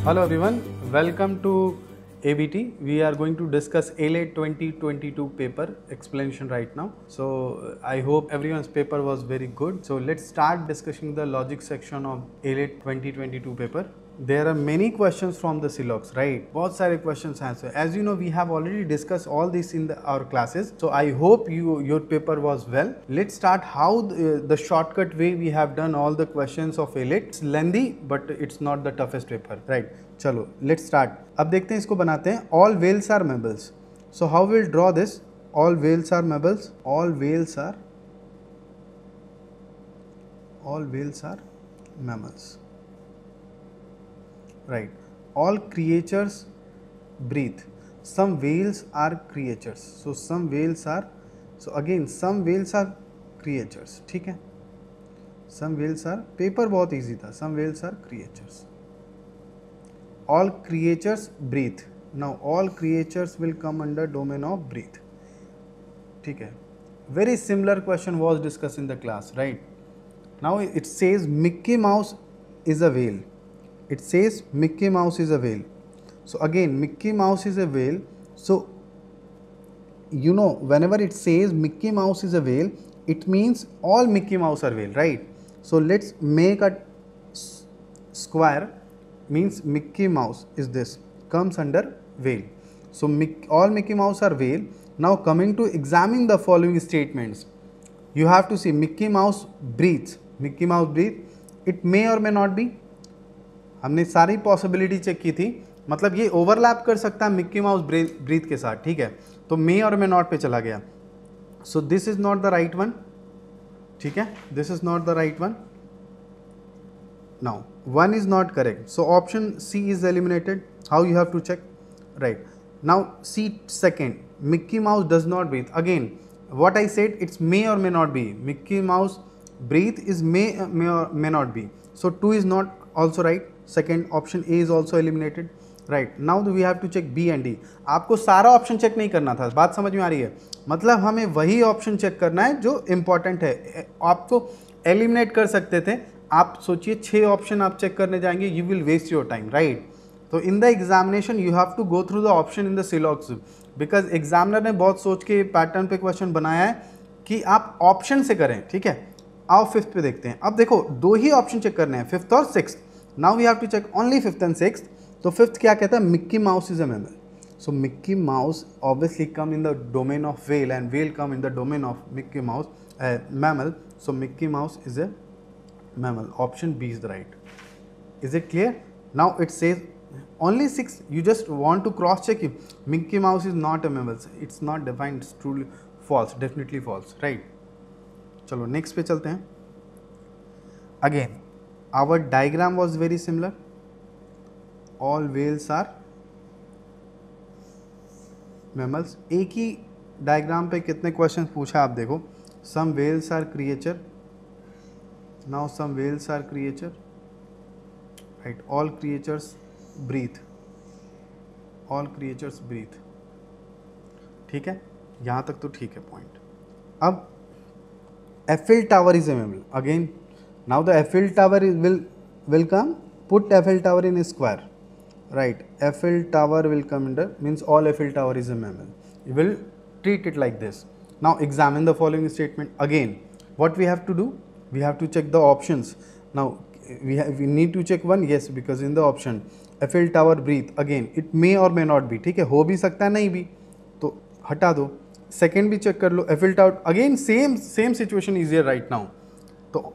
Hello everyone, welcome to ABT. We are going to discuss ALATE 2022 paper explanation right now. So I hope everyone's paper was very good. So let's start discussing the logic section of ALATE 2022 paper. There are many questions from the Silox, right? बहुत सारे questions answer. As you know, we have already discussed all this in our classes. So I hope your paper was well. Let's start how the shortcut way we have done all the questions of ALATE. It's lengthy, but it's not the toughest paper, right? चलो let's start. अब देखते हैं इसको बनाते हैं. All whales are mammals. So how we'll draw this? All whales are mammals. All whales are mammals. Right. All creatures breathe. Some whales are creatures. So some whales are creatures. ठीक है. Some whales are, paper बहुत easy था. Some whales are creatures. All creatures breathe. Now all creatures will come under domain of breathe. ठीक है. Very similar question was discussed in the class, right? Now it says Mickey Mouse is a whale. It says Mickey Mouse is a whale. So again, Mickey Mouse is a whale. So you know, whenever it says Mickey Mouse is a whale, it means all Mickey Mouse are whale, right? So let's make a square. Means Mickey Mouse is this, comes under whale. So all Mickey Mouse are whale. Now coming to examine the following statements, you have to see Mickey Mouse breathes. Mickey Mouse breathe. It may or may not be. हमने सारी possibility check की थी, मतलब ये overlap कर सकता है Mickey Mouse breathe के साथ, ठीक है. तो मे और मे नॉट पे चला गया. So this is not the right one, ठीक है. This is not the right one. Now one is not correct. So option C is eliminated. How you have to check, right. Now see second, Mickey Mouse does not breathe. Again what I said, it's may or may not be. Mickey Mouse breathe is may or may not be. So 2 is not also right. Second option A is also eliminated. Right. Now we have to check B and D. आपको सारा option check नहीं करना था. बात समझ में आ रही है? मतलब हमें वही ऑप्शन चेक करना है जो इम्पॉर्टेंट है. आपको एलिमिनेट कर सकते थे. आप सोचिए 6 ऑप्शन आप चेक करने जाएंगे, you will waste your time, right. तो in the examination you have to go through the option in the syllogs, because examiner ने बहुत सोच के पैटर्न पे क्वेश्चन बनाया है कि आप ऑप्शन से करें, ठीक है. आओ फिफ्थ पे देखते हैं. अब देखो 2 ही ऑप्शन चेक करने हैं, फिफ्थ और sixth. Now we have to check only fifth and sixth. तो फिफ्थ क्या कहता है? Mickey Mouse is a mammal. So Mickey Mouse obviously come in the domain of whale and whale come in the domain of Mickey Mouse mammal. So Mickey Mouse is a mammal. Option B is the right. Is it clear? Now it says only 6. You just want to cross check if Mickey Mouse is not a mammal. It's not defined. It's truly false. Definitely false, right? चलो next पे चलते हैं. Again, our diagram was very similar. All whales are mammals. एक ही diagram पे कितने question पूछा आप देखो. Some whales are creature. Now some whales are creature. Right. All creatures breathe. All creatures breathe. ठीक है, यहाँ तक तो ठीक है पॉइंट. अब Eiffel Tower is a mammal. Again, now the Eiffel Tower will come. Put Eiffel Tower in a square. Right. Eiffel Tower will come under, means all Eiffel Tower is a mammal. You will treat it like this. Now examine the following statement. Again, what we have to do? We have to check the options. Now we need to check one. Yes, because in the option Eiffel Tower breathe. Again, it may or may not be. ठीक है, हो भी सकता है, नहीं भी, तो हटा दो. सेकेंड भी चेक कर लो. Eiffel Tower, again same situation is here right now. तो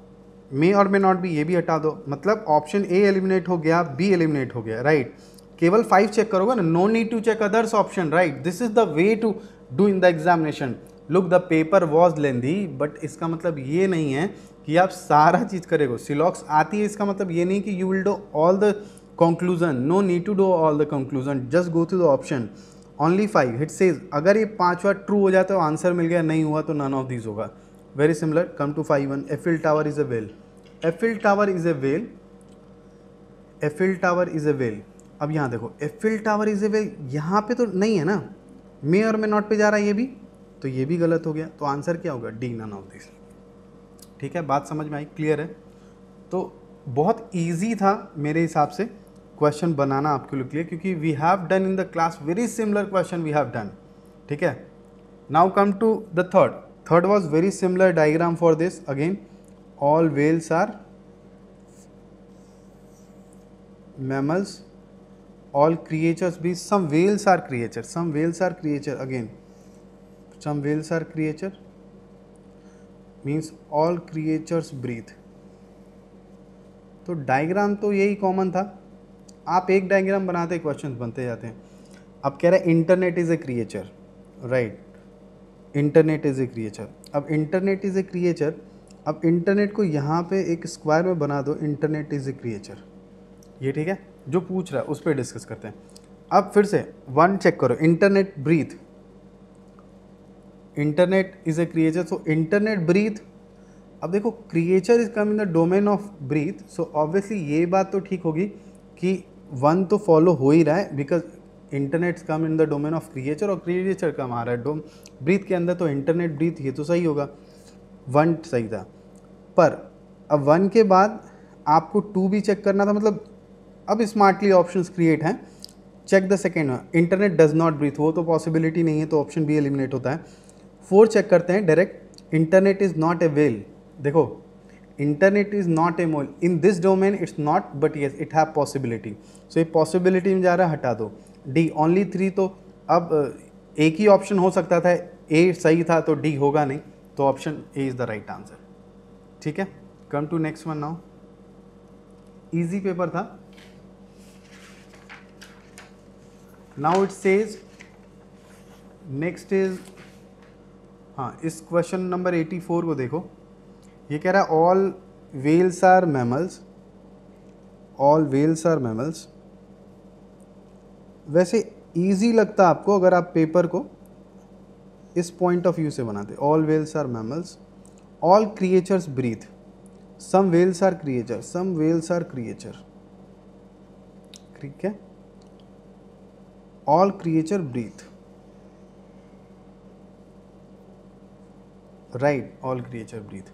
मे और मे नॉट बी, ये भी हटा दो. मतलब ऑप्शन ए एलिमिनेट हो गया, बी एलिमिनेट हो गया, राइट. केवल 5 चेक करोगे ना. No need to check others option, right. This is the way to do in the examination. Look, the paper was lengthy, but इसका मतलब ये नहीं है कि आप सारा चीज़ करेंगे. सिलॉक्स आती है, इसका मतलब ये नहीं कि you will do all the conclusion. No need to do all the conclusion. Just go to the option. Only 5. It says अगर ये 5वां ट्रू हो जाता है तो आंसर मिल गया, नहीं हुआ तो none of these होगा. Very similar. Come to 5-1. Eiffel Tower is a whale. Eiffel Tower is a whale. Eiffel Tower is a whale. अब यहाँ देखो, Eiffel Tower is a whale. यहाँ पे तो नहीं है ना, मे और मे नॉट पे जा रहा है ये भी, तो ये भी गलत हो गया. तो आंसर क्या होगा? D, none of this. ठीक है, बात समझ में आई? क्लियर है? तो बहुत ईजी था मेरे हिसाब से. क्वेश्चन बनाना आपके लिए, क्योंकि we have done in the class very similar question we have done, ठीक है। Now come to the third was very similar diagram for this again, all whales are mammals, all creatures be, some whales are creature, some whales are creature, again some whales are creature means all creatures breathe। तो diagram तो यही common था, आप एक diagram बनाते questions बनते जाते हैं। अब कह रहे हैं internet is a creature, right, internet is a creature. अब इंटरनेट इज ए क्रिएचर, अब इंटरनेट को यहाँ पे एक स्क्वायर में बना दो, इंटरनेट इज ए क्रिएचर, ये ठीक है, जो पूछ रहा है उस पर डिस्कस करते हैं। अब फिर से वन चेक करो, internet breathe, internet is a creature, so internet breathe. अब देखो creature is come in the domain of breathe, सो ऑब्वियसली ये बात तो ठीक होगी कि वन तो फॉलो हो ही रहा है, because internet come in the domain of creature और क्रिएचर कम आ रहा है डोम ब्रीथ के अंदर, तो इंटरनेट ब्रीथ ये तो सही होगा, वन सही था। पर अब वन के बाद आपको टू भी चेक करना था, मतलब अब स्मार्टली ऑप्शंस क्रिएट हैं। Check the second, internet does not breathe, वो तो पॉसिबिलिटी नहीं है, तो ऑप्शन बी एलिमिनेट होता है। 4 चेक करते हैं direct, internet is not a well, देखो internet is not a mole in this domain, it's not, but yes it have possibility, so ये पॉसिबिलिटी में जा रहा है, हटा दो। डी ओनली 3, तो अब एक ही ऑप्शन हो सकता था, ए सही था तो डी होगा नहीं, तो option A is the right answer, ठीक है। Come to next one now, easy paper था। Now it says next is, हाँ इस क्वेश्चन नंबर 84 को देखो, ये कह रहा है all whales are mammals, all whales are mammals. वैसे इजी लगता आपको अगर आप पेपर को इस पॉइंट ऑफ व्यू से बनाते, all whales are mammals, all creatures breathe, some whales are creature, some whales are creature, ठीक है, all creature breathe, right, all creature breathe,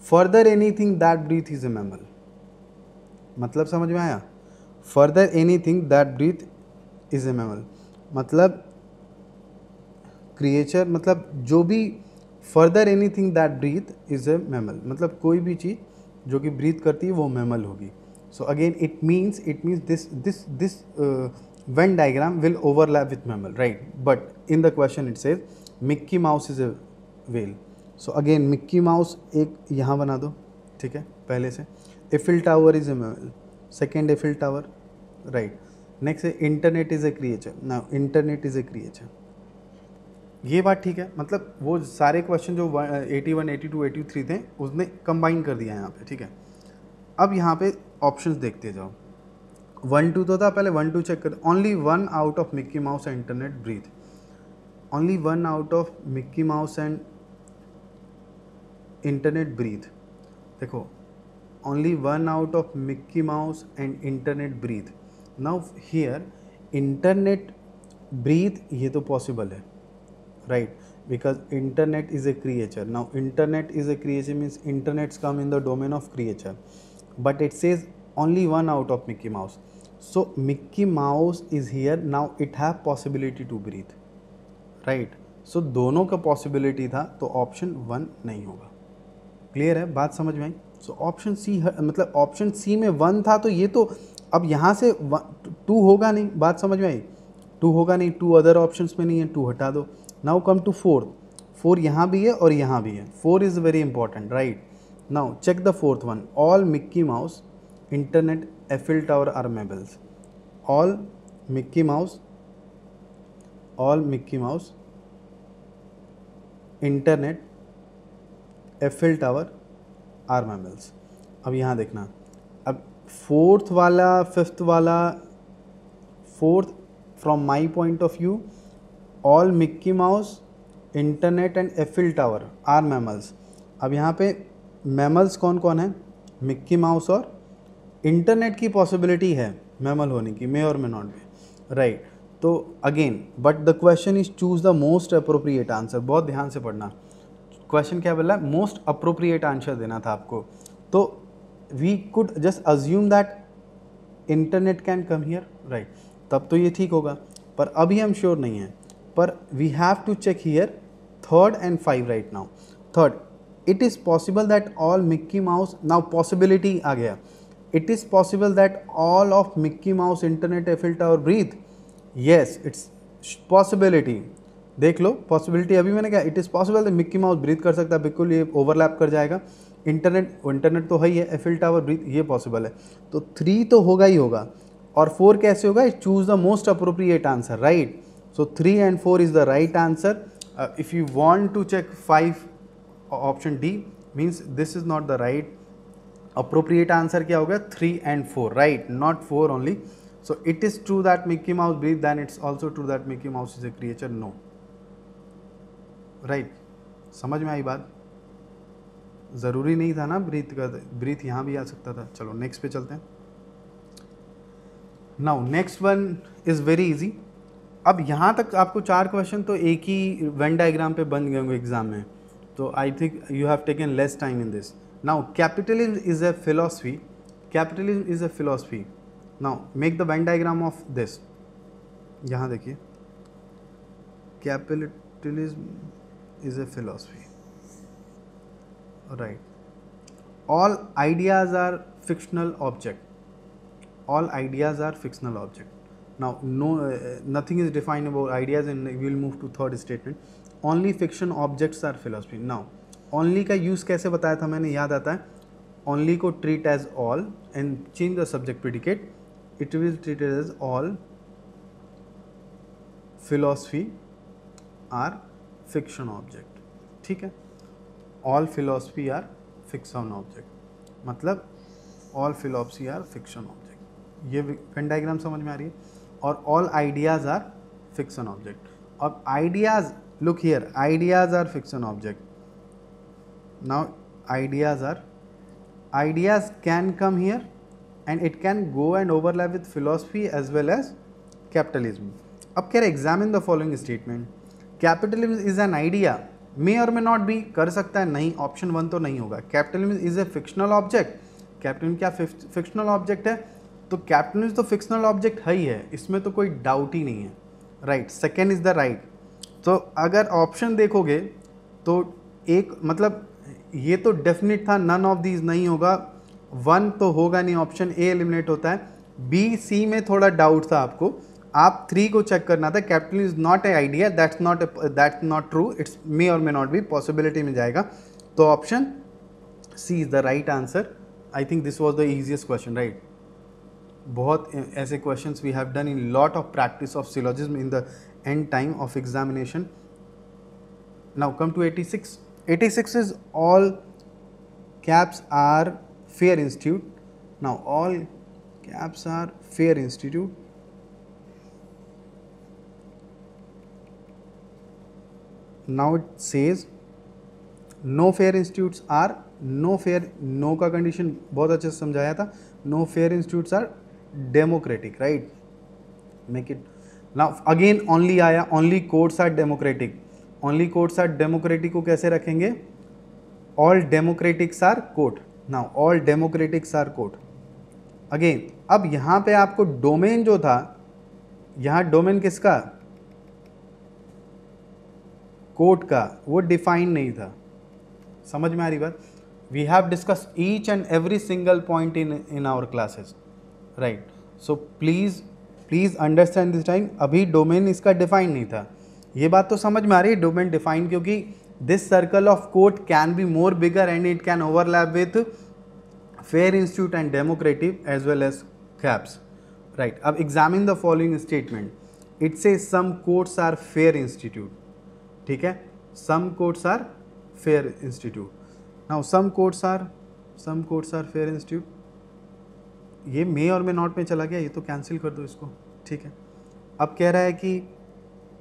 further anything that breathe is a mammal, मतलब समझ में आया, further anything that breathe is a mammal, मतलब creature, मतलब जो भी further anything that breathe is a mammal, मतलब कोई भी चीज़ जो कि ब्रीथ करती है वो मैमल होगी। So again it means this Venn diagram will overlap with mammal, right, but in the question it says Mickey Mouse is A well. So again Mickey mouse एक यहाँ बना दो, ठीक है, पहले से। Eiffel tower is a mammal, second Eiffel tower, right. Next है internet is a creature, ना इंटरनेट इज ए क्रिएचर, ये बात ठीक है, मतलब वो सारे क्वेश्चन जो 81, 82, 83 थे उसने कंबाइन कर दिया यहाँ पे, ठीक है। अब यहाँ पे ऑप्शंस देखते जाओ, 1 2 तो था, पहले 1 2 चेक कर, only 1 out of Mickey Mouse and internet breath, only 1 out of Mickey Mouse and internet breath, देखो only 1 out of Mickey Mouse and internet breath. Now here internet breath ये तो पॉसिबल है, right, because internet is a creature. Now internet is a creature means internets come in the domain of creature, but it says only 1 out of Mickey Mouse, so Mickey Mouse is here, now it have possibility to breathe, right, so दोनों का possibility था, तो option 1 नहीं होगा, clear है, बात समझ में आई। सो ऑप्शन सी, मतलब ऑप्शन सी में 1 था, तो ये तो अब यहाँ से 2 होगा नहीं, बात समझ में आई, 2 होगा नहीं, 2 अदर ऑप्शंस में नहीं है, 2 हटा दो। नाउ कम टू 4 यहाँ भी है और यहाँ भी है, 4 is very important, right. Now check the 4th one, all Mickey Mouse internet Eiffel Tower are mammals, all Mickey Mouse internet Eiffel Tower are mammals. अब यहाँ देखना, अब 4th वाला 5th वाला, 4th from my point of view all Mickey Mouse internet and Eiffel Tower are mammals. अब यहाँ पे mammals कौन कौन है, मिक्की माउस और इंटरनेट की पॉसिबिलिटी है मैमल होने की, मे और मे नॉट बी, राइट। तो again but the question is choose the most appropriate answer, बहुत ध्यान से पढ़ना, क्वेश्चन क्या बोला, मोस्ट अप्रोप्रिएट आंसर देना था आपको। तो we could just assume that internet can come here, right, तब तो ये ठीक होगा, पर अभी हम श्योर नहीं हैं, पर we have to check here third and 5 right now. Third, it is possible that all Mickey Mouse, now possibility आ गया, it is possible that all of Mickey Mouse, internet, Eiffel Tower breath. Yes, it's possibility. देख लो possibility, अभी मैंने कहा it is possible that Mickey Mouse breath कर सकता है, बिल्कुल ये ओवरलैप कर जाएगा. इंटरनेट तो है ही है, एफिल टावर ब्रीथ, ये पॉसिबल है. तो 3 तो होगा ही होगा, और 4 कैसे होगा? Choose the most appropriate answer, right. So 3 and 4 is the right answer. If you want to check 5, option D means this is not the right. Appropriate answer क्या होगा? 3 and 4, right, not 4 only. So it is true that Mickey Mouse breathe, then it's also true that Mickey Mouse is a creature. No, right. समझ में आई बात? ज़रूरी नहीं था ना breathe का, ब्रीथ यहाँ भी आ सकता था. चलो नेक्स्ट पे चलते हैं. Now next one is very easy. अब यहाँ तक आपको 4 क्वेश्चन तो एक ही वेन डायग्राम पे बन गए होंगे एग्जाम में, तो I think you have taken less time in this. Now capitalism is a philosophy, capitalism is a philosophy. Now make the Venn diagram of this. यहाँ देखिए, capitalism is a philosophy, right. All ideas are fictional object. All ideas are fictional object. Now no, nothing is defined about ideas, and we will move to third statement. Only fiction objects are philosophy. Now only का use कैसे बताया था मैंने, याद आता है. Only को treat as all and change the subject predicate. It will treat as all philosophy are fiction object. ठीक है. All philosophy are fiction object, मतलब all philosophy are fiction object. ये वेन डायग्राम समझ में आ रही है. और all ideas are fiction object. अब ideas, look here, ideas are fiction object. Now ideas can come here and it can go and overlap with philosophy as well as capitalism. अब कह रहे examine the following statement. Capitalism is an idea, may और may not B, कर सकता है, नहीं, option 1 तो नहीं होगा. Capitalism is a fictional object. Capitalism क्या फिक्शनल ऑब्जेक्ट है? तो कैपिटलिज्म तो फिक्शनल ऑब्जेक्ट है ही है, इसमें तो कोई डाउट ही नहीं है, right. Second is the right. तो अगर ऑप्शन देखोगे तो एक, मतलब ये तो डेफिनेट था, नन ऑफ दीज नहीं होगा. 1 तो होगा नहीं, ऑप्शन ए एलिमिनेट होता है. बी सी में थोड़ा डाउट था आपको, आप 3 को चेक करना था. Capital is not a idea, that's not true, it's may और मे नॉट बी, पॉसिबिलिटी में जाएगा. तो option C is the right answer. I think this was the easiest question, right. बहुत ऐसे questions we have done in lot of practice of syllogism in the end time of examination. Now come to 86. 86 is all caps are fair institute. Now all caps are fair institute. Now it says no fair institutes are, no fair, no का condition बहुत अच्छे से समझाया था. no fair institutes are democratic, right. make it now again only आया, only courts are democratic. only courts are democratic को कैसे रखेंगे? all democratics are court. now all democratics are court. again अब यहाँ पे आपको डोमेन जो था, यहाँ डोमेन किसका? कोर्ट का, वो डिफाइन नहीं था. समझ में आ रही बात? We have discuss each and every single point in our classes, right. So please understand this time. अभी डोमेन इसका डिफाइन नहीं था, ये बात तो समझ में आ रही है. डोमेन डिफाइन, क्योंकि this circle of court can be more bigger and it can overlap with fair institute and democratic as well as caps, right. अब examine the following statement. It says some courts are fair institute. ठीक है, some courts are fair institute. Now some courts are fair institute. ये may और may not में चला गया, ये तो कैंसिल कर दो इसको, ठीक है. अब कह रहा है कि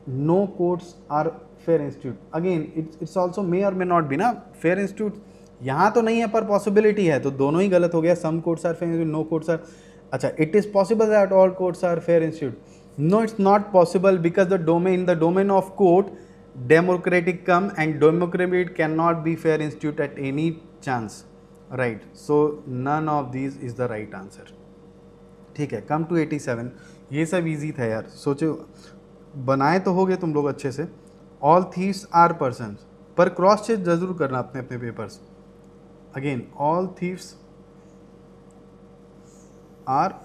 no courts are fair institute. Again it's also may और मे नॉट बी ना. फेयर इंस्टीट्यूट यहाँ तो नहीं है, पर पॉसिबिलिटी है, तो दोनों ही गलत हो गया. Some courts are fair institute, no courts are. अच्छा, it is possible that all courts are fair institute. No, it's not possible, because the domain of court democratic come and democratic cannot be fair institute at any chance, right. So none of these is the right answer. ठीक है, come to 87। ये सब easy था यार, सोचो बनाए तो होगे तुम लोग अच्छे से। ऑल थीव्स आर पर्सन, पर क्रॉस चेक जरूर करना अपने अपने papers. Again all thieves are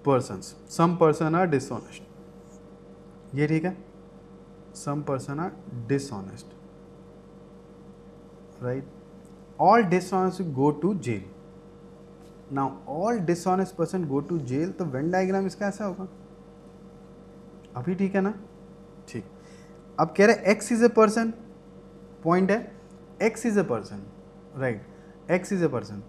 persons, some person are dishonest, ये ठीक है, some person are dishonest, right? All dishonest go to jail. Now all dishonest person go to jail, तो Venn diagram इसका ऐसा होगा। अभी ठीक है ना? ठीक। अब कह रहे x is a person, point है x is a person, right, x is a person,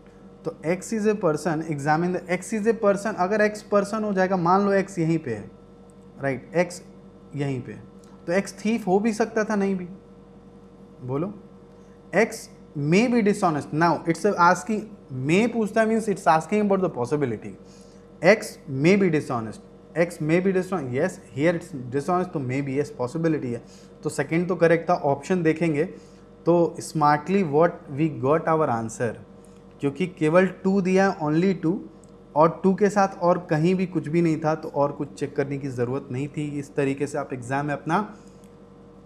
तो x is a person, examine the x is a person. अगर x पर्सन हो जाएगा, मान लो x यहीं पे है, राइट, x यहीं पे, तो x थीफ हो भी सकता था, नहीं भी, बोलो। x may be dishonest, now it's asking, may पूछता है means it's asking about the possibility. x may be dishonest, x may be dishonest, yes here it's dishonest, तो मे बी, यस पॉसिबिलिटी है, तो सेकेंड तो correct था। Option देखेंगे तो smartly what we got our answer, क्योंकि केवल 2 दिया है, ओनली 2, और 2 के साथ और कहीं भी कुछ भी नहीं था, तो और कुछ चेक करने की ज़रूरत नहीं थी। इस तरीके से आप एग्ज़ाम में अपना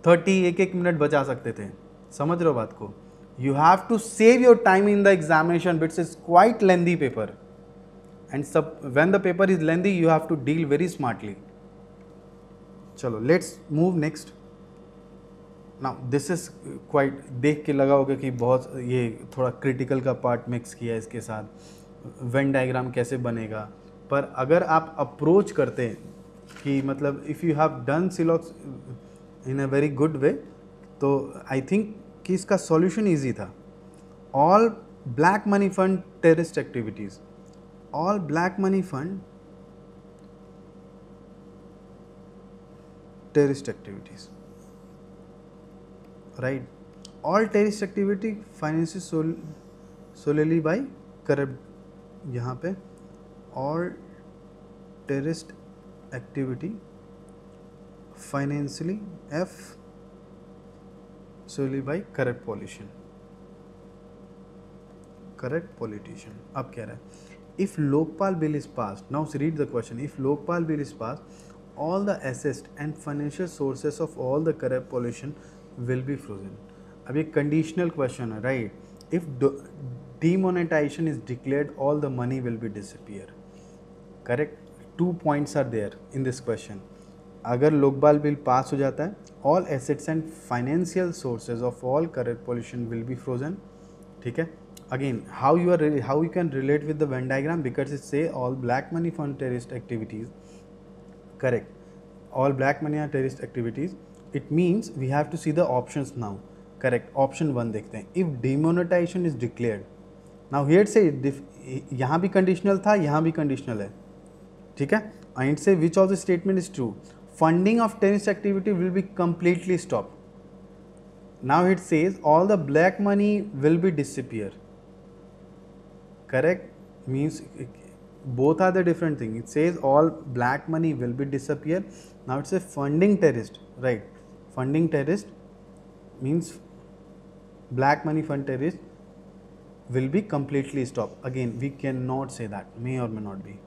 31 मिनट बचा सकते थे। समझ रहे हो बात को? You have to save your time in the examination, BITS is quite lengthy paper, and सब when the paper is lengthy you have to deal very smartly. चलो let's move next. Now this is quite, देख के लगा होगा कि बहुत ये थोड़ा क्रिटिकल का पार्ट मिक्स किया है इसके साथ, वेन डायग्राम कैसे बनेगा। पर अगर आप अप्रोच करते हैं कि मतलब if you have done syllogs in a very good way, तो आई थिंक कि इसका सॉल्यूशन इजी था। All black money fund terrorist activities, all black money fund terrorist activities, right, all terrorist activity financed solely by corrupt, यहाँ पे all terrorist activity financially f solely by corrupt politician, corrupt politician। अब कह रहा है if Lokpal bill is passed, now read the question, if Lokpal bill is passed, all the assets and financial sources of all the corrupt politician will be frozen। अब ये conditional question है, right, if demonetization is declared all the money will be disappear, correct? 2 points are there in this question। अगर Lokpal bill pass हो जाता है, all assets and financial sources of all corrupt politician will be frozen, ठीक है। again how you can relate with the Venn diagram, because it say all black money fund terrorist activities, correct, all black money are terrorist activities, it means we have to see the options now, correct? option 1 देखते हैं, if demonetization is declared, now here say यहाँ भी conditional था, यहाँ भी conditional है, ठीक है, and say which of the statement is true, funding of terrorist activity will be completely stopped, now it says all the black money will be disappear, correct, means both are the different thing, it says all black money will be disappear, now it's a funding terrorist, right, funding terrorist means black money fund terrorist will be completely stopped, again we cannot say that, may or may not be,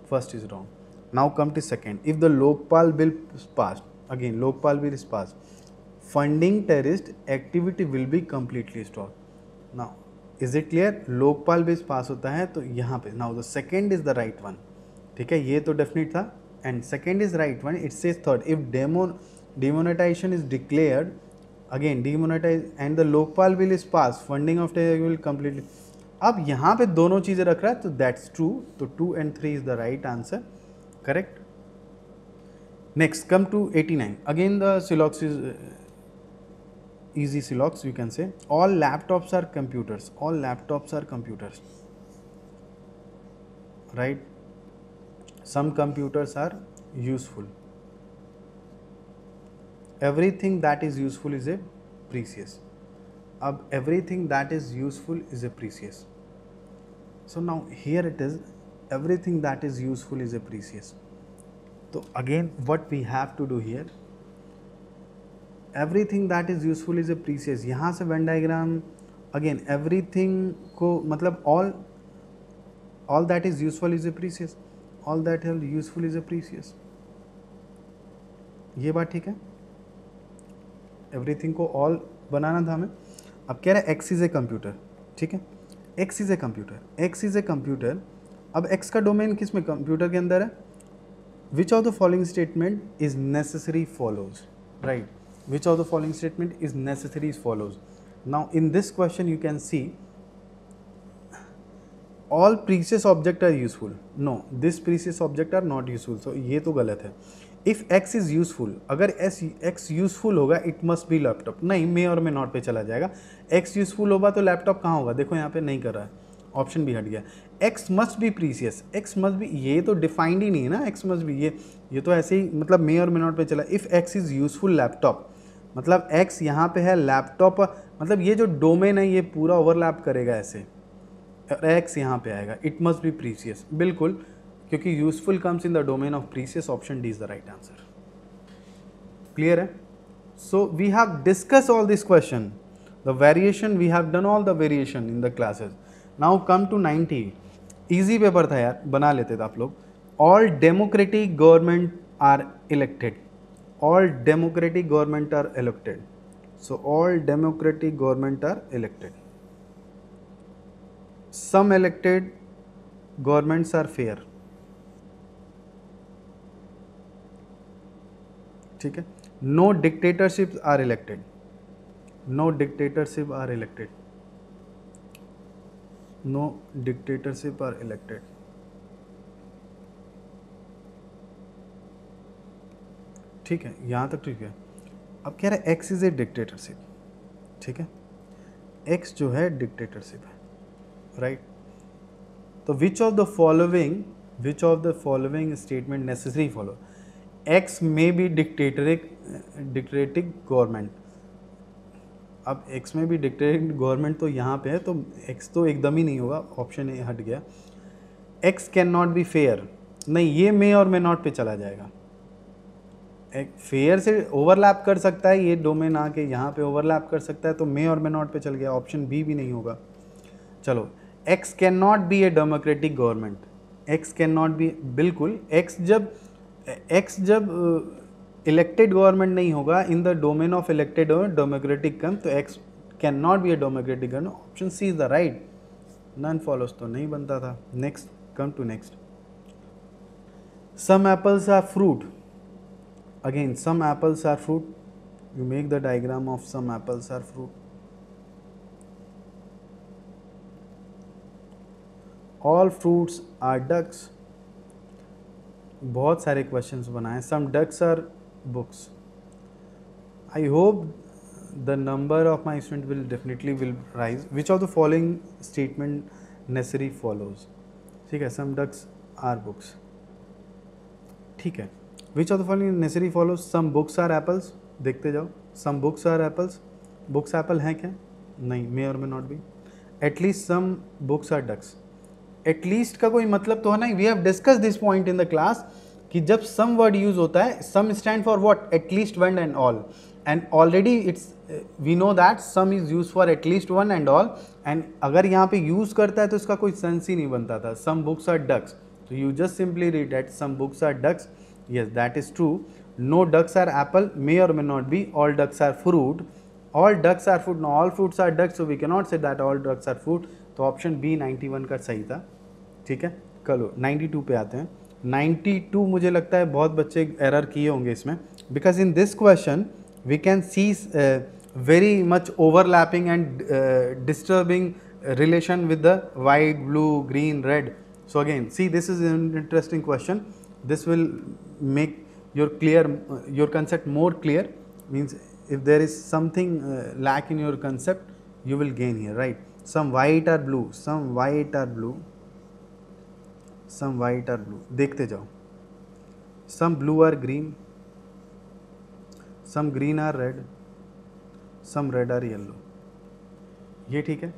first is wrong। now come to second, if the Lokpal bill is passed, again Lokpal bill is passed, funding terrorist activity will be completely stopped, now is it clear? Lokpal bill pass होता है तो यहाँ पे, now the second is the right one, ठीक है, ये तो definite था, and second is right one, it says third, if demonetization is declared, again demonetize and the Lokpal bill is pass, funding of terror will completely, अब यहाँ पे दोनों चीज़ें रख रहा है तो दैट्स ट्रू, तो 2 and 3 is the right answer, correct. Next come to 89, again the syllogs is easy silox, you can say all laptops are computers, all laptops are computers, right, some computers are useful, everything that is useful is a precious, अब everything that is useful is a precious, so now here it is everything that is useful is a precious, so again what we have to do here, everything that is useful is a precious, यहाँ से Venn diagram, again everything को मतलब all that is useful is a precious, all that is useful is a precious. ये बात ठीक है, everything को all बनाना था हमें। अब कह रहा है एक्स इज ए कंप्यूटर, ठीक है, x is a computer, x is a computer. अब एक्स का डोमेन किस में, कंप्यूटर के अंदर है। Which of the following statement is necessary follows, right, which of the following statement is necessary follows. Now in this question you can see all precious object are useful, no this precious object are not useful, so ये तो गलत है। If x is useful, अगर x useful होगा it must be laptop, नहीं may और may not पे चला जाएगा। एक्स यूजफुल होगा तो लैपटॉप कहाँ होगा, देखो यहाँ पे नहीं कर रहा है, ऑप्शन भी हट गया। X must be precious, x must be, ये तो डिफाइंड ही नहीं है ना, एक्स मस्ट बी, ये तो ऐसे ही मतलब मे और मे नॉट पे चला। If x is useful laptop, मतलब एक्स यहाँ पे है लैपटॉप, मतलब ये जो डोमेन है ये पूरा ओवरलैप करेगा ऐसे, एक्स यहाँ पे आएगा, इट मस्ट बी प्रीसियस, बिल्कुल, क्योंकि useful comes in the domain of precious, option D is the right answer. Clear है? So we have discuss all this question, the variation, we have done all the variation in the classes. Now come to 90, easy paper था यार, बना लेते थे आप लोग। All democratic government are elected, all democratic government are elected, so all democratic government are elected, some elected governments are fair, ठीक है, no dictatorships are elected, no dictatorship are elected, no dictatorship are elected, ठीक है, यहाँ तक ठीक है। अब कह रहा है x इज ए डिक्टेटरशिप, ठीक है, x जो है डिक्टेटरशिप है, राइट। तो विच of the following statement necessary follow, x में बी डिक्टेटिक गवर्नमेंट। अब एक्स में भी डिक्टेटिक गवर्नमेंट तो यहाँ पे है, तो एक्स तो एकदम ही नहीं होगा, ऑप्शन ए हट गया। X can not be fair, नहीं, ये मे और मे नॉट पे चला जाएगा। एक फेयर से ओवरलैप कर सकता है, ये डोमेन आके यहाँ पे ओवरलैप कर सकता है, तो मे और मे नॉट पे चल गया, ऑप्शन बी भी नहीं होगा। चलो, X can not be a democratic government, X can not be, बिल्कुल, एक्स जब इलेक्टेड गवर्नमेंट नहीं होगा in the domain of elected और डेमोक्रेटिक कम, तो X can not be a democratic government, option C is the right. None follows तो नहीं बनता था। Next, come to next, some apples are fruit, again some apples are fruit, you make the diagram of some apples are fruit. All fruits are ducks, बहुत सारे questions बनाए। Some ducks are books. I hope the number of my student will definitely will rise. Which of the following statement necessary follows, ठीक है, some ducks are books, ठीक है। Which of the following necessary follows, some books are apples, देखते जाओ, some books are apples, books apple हैं क्या, नहीं, may और may not be. At least some books are ducks, at least का कोई मतलब तो है ना, we have discuss this point in the class कि जब सम वर्ड यूज होता है, some stand for what, at least one and all, and already it's we know that some is use for at least one and all, and अगर यहाँ पे use करता है तो इसका कोई सेंस ही नहीं बनता था। सम बुक्स आर डक्स, तो you just simply read that some books are ducks, yes that is true। no ducks are apple, may or may not be। all ducks are fruit, all ducks are fruit, no all fruits are ducks, so we cannot say that all ducks are fruit, तो option B 91 का सही था, ठीक है। चलो 92 पे आते हैं। 92 मुझे लगता है बहुत बच्चे एरर किए होंगे इसमें, because in this question we can see very much overlapping and disturbing relation with the white, blue, green, red. So again, see, this is an interesting question. This will make your concept more clear. Means if there is something lack in your concept, you will gain here, right? Some white are blue, some white are blue, some white are blue. देखते जाओ, some blue are green, some green are red, some red are yellow. ये ठीक है,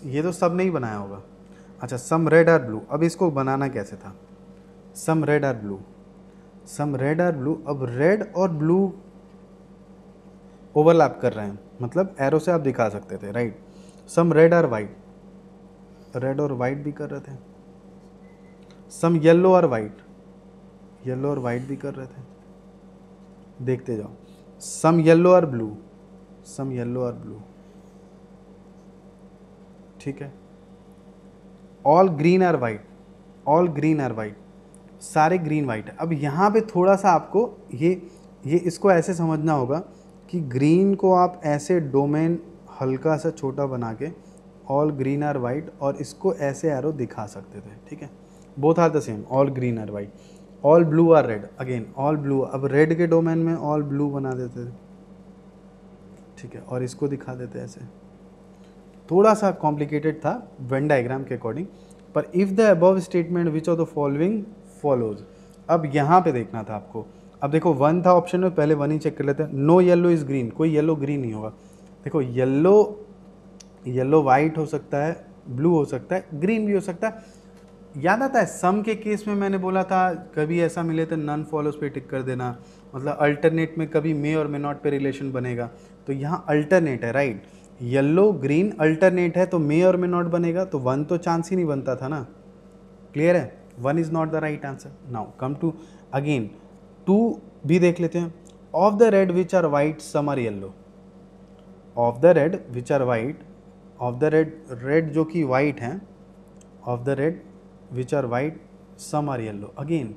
ये तो सब नहीं बनाया होगा। अच्छा, सम रेड आर ब्लू, अब इसको बनाना कैसे था, some red are blue, some red are blue. अब रेड और ब्लू ओवरलैप कर रहे हैं, मतलब एरो से आप दिखा सकते थे, right. Some red are white, red और वाइट भी कर रहे थे, सम येलो और वाइट, येलो और वाइट भी कर रहे थे, देखते जाओ। सम येलो और ब्लू, सम येलो और ब्लू, ठीक है। ऑल ग्रीन और वाइट, ऑल ग्रीन और वाइट, सारे ग्रीन वाइट है। अब यहाँ पे थोड़ा सा आपको ये इसको ऐसे समझना होगा कि ग्रीन को आप ऐसे डोमेन हल्का सा छोटा बना के ऑल ग्रीन आर वाइट, और इसको ऐसे एरो दिखा सकते थे, ठीक है। Both are the same, all green are white. All blue are red, again all blue, अब रेड के डोमेन में ऑल ब्लू बना देते थे, ठीक है, और इसको दिखा देते ऐसे। थोड़ा सा कॉम्प्लिकेटेड था वेन डायग्राम के अकॉर्डिंग, पर if the above statement which of the following follows, अब यहाँ पे देखना था आपको। अब देखो 1 था ऑप्शन में, पहले 1 ही चेक कर लेते हैं। नो येलो इज़ ग्रीन, कोई येलो ग्रीन नहीं होगा। देखो येलो वाइट हो सकता है, ब्लू हो सकता है, ग्रीन भी हो सकता है। याद आता है सम के केस में मैंने बोला था कभी ऐसा मिले तो नन फॉलोज पे टिक कर देना, मतलब अल्टरनेट में कभी मे और मे नॉट पे रिलेशन बनेगा। तो यहाँ अल्टरनेट है, राइट, येलो ग्रीन अल्टरनेट है, तो मे और मे नॉट बनेगा, तो 1 तो चांस ही नहीं बनता था ना। क्लियर है, 1 is not the right answer. Now come to again 2 भी देख लेते हैं। Of the red which are white some are yellow, of the red which are white, of the red जो कि वाइट हैं, of the red which are white some are yellow. Again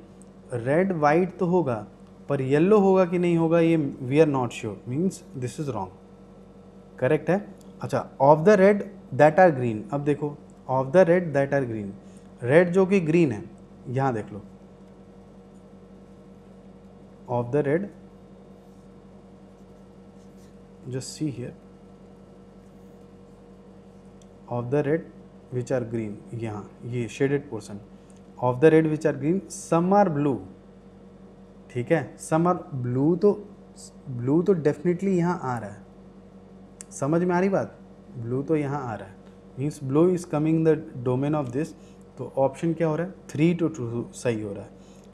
red white तो होगा, पर yellow होगा कि नहीं होगा ये we are not sure, means this is wrong. Correct है। अच्छा, of the red that are green, अब देखो of the red that are green, red जो कि ग्रीन है, यहां देख लो, of the red, just see here, of the red which are green, यहाँ ये shaded portion, of the red which are green some are blue, ठीक है, सम आर ब्लू, तो ब्लू तो डेफिनेटली यहाँ आ रहा है, समझ में आ रही बात, ब्लू तो यहाँ आ रहा है, means blue is coming the domain of this. तो ऑप्शन क्या हो रहा है, 3 to 2 सही हो रहा है,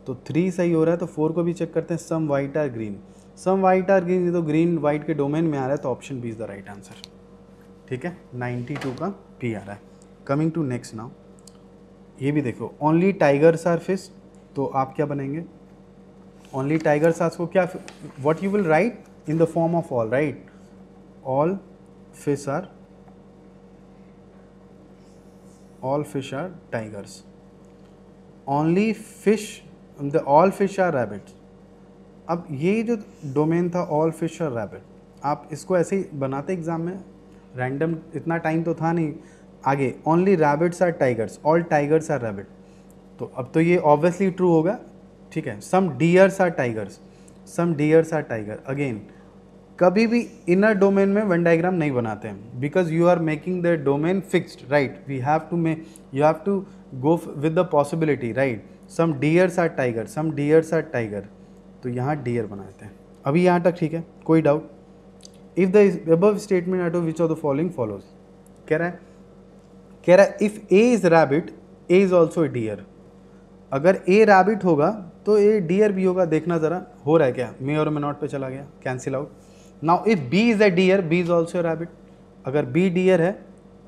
तो 3 सही हो रहा है। तो 4 को भी चेक करते हैं, some white are green, some white are green, ये तो ग्रीन वाइट के डोमेन में आ रहा है, तो option B is the right answer, ठीक है। 92 का पी आ रहा है। कमिंग टू नेक्स्ट नाउ, ये भी देखो, ओनली टाइगर्स आर फिश, तो आप क्या बनेंगे, ओनली टाइगर्स आर को क्या, what you will write in the form of all, right, all fish are tigers, only fish, all fish are rabbits। अब ये जो डोमेन था all fish are rabbit, आप इसको ऐसे ही बनाते एग्जाम में, रैंडम, इतना टाइम तो था नहीं आगे। only rabbits are tigers, all tigers are rabbit, तो अब तो ये ऑब्वियसली ट्रू होगा, ठीक है। some deers are tigers, some deers are tiger, again कभी भी इनर डोमेन में वेन डायग्राम नहीं बनाते हैं, because you are making the domain fixed, right, we have to make, you have to go with the possibility, right. Some deers are tiger, some deers are tiger, तो यहाँ dear बनाते हैं। अभी यहाँ तक ठीक है, कोई doubt? If the above statement out of which of the following follows, कह रहा है if A is rabbit, A is also a deer. अगर ए रैबिट होगा तो ए डियर भी होगा, देखना जरा हो रहा है क्या, मे और मे नॉट पे चला गया, cancel out. Now if B is a deer, B is also rabbit, अगर बी डियर है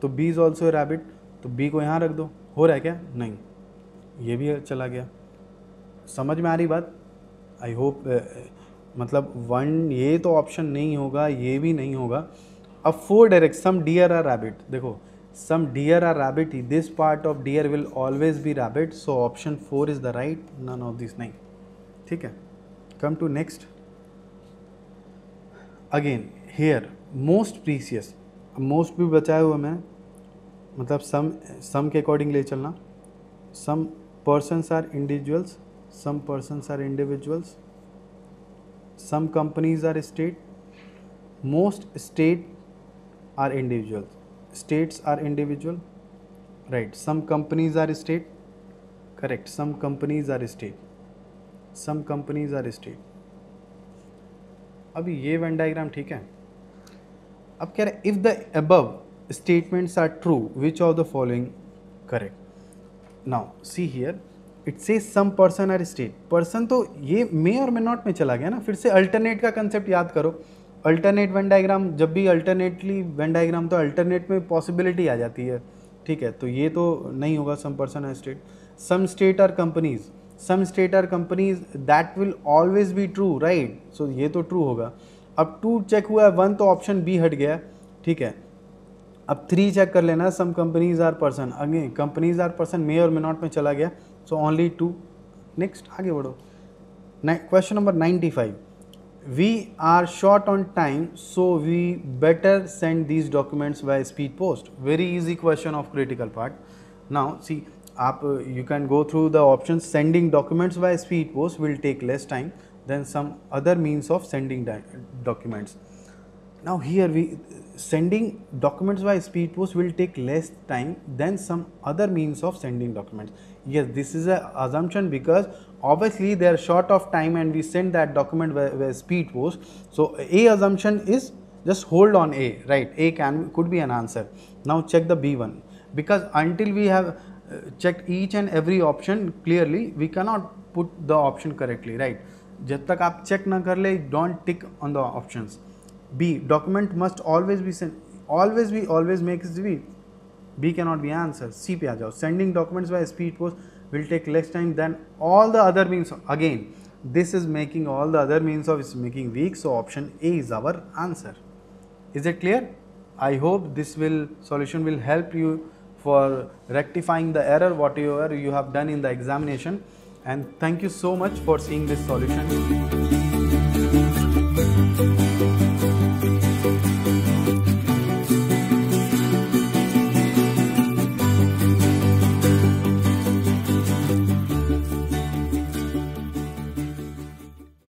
तो बी इज ऑल्सो रैबिट, तो बी को यहाँ रख दो, हो रहा है क्या, नहीं, ये भी चला गया। समझ में आ रही बात? आई होप, मतलब 1 ये तो ऑप्शन नहीं होगा, ये भी नहीं होगा। अब 4 direct, some deer are rabbit, देखो some deer are rabbit, this part of deer will always be rabbit, so option 4 is the right, none of this नहीं, ठीक है। Come to next, again here most precious, most भी बचाए हुए मैं, मतलब सम के अकॉर्डिंग ले चलना। Some persons are individuals, some persons are individuals, some companies are state, most state are individual, states are individual, right, some companies are state, correct, some companies are state, some companies are state. अभी ये Venn diagram ठीक है। अब कह रहे if the above statements are true which of the following correct. Now see here it says some person are state, person तो ये may और मे नॉट में चला गया ना, फिर से अल्टरनेट का कंसेप्ट याद करो। अल्टरनेट वेन डायग्राम, जब भी अल्टरनेटली वेन डायग्राम, तो अल्टरनेट में पॉसिबिलिटी आ जाती है, ठीक है, तो ये तो नहीं होगा some person are state. some state are companies, that will always be true, right? So ये तो true होगा. अब 2 चेक हुआ है, 1 तो ऑप्शन बी हट गया, ठीक है. अब 3 चेक कर लेना, some companies are person, again companies are person may और मे नॉट में चला गया, सो ओनली 2. नेक्स्ट आगे बढ़ो. Question number 95. We are short on time, so we better send these documents by speed post. Very easy question of critical part. Now see, you can go through the options. Sending documents by speed post will take less time than some other means of sending documents. Now here sending documents by speed post will take less time than some other means of sending documents. Yes, this is an assumption because obviously they are short of time and we send that document by speed post. So A assumption is just hold on A, right? A could be an answer. Now check the B one, because until we have checked each and every option clearly, we cannot put the option correctly, right? जब तक आप check ना कर ले, don't tick on the options. B, document must always be sent. Always makes B. B cannot be answer. C पे आ जाओ. Sending documents by speed post will take less time than all the other means. Again, this is making all the other means of is making weak. So option A is our answer. Is it clear? I hope this solution will help you for rectifying the error whatever you have done in the examination. And thank you so much for seeing this solution.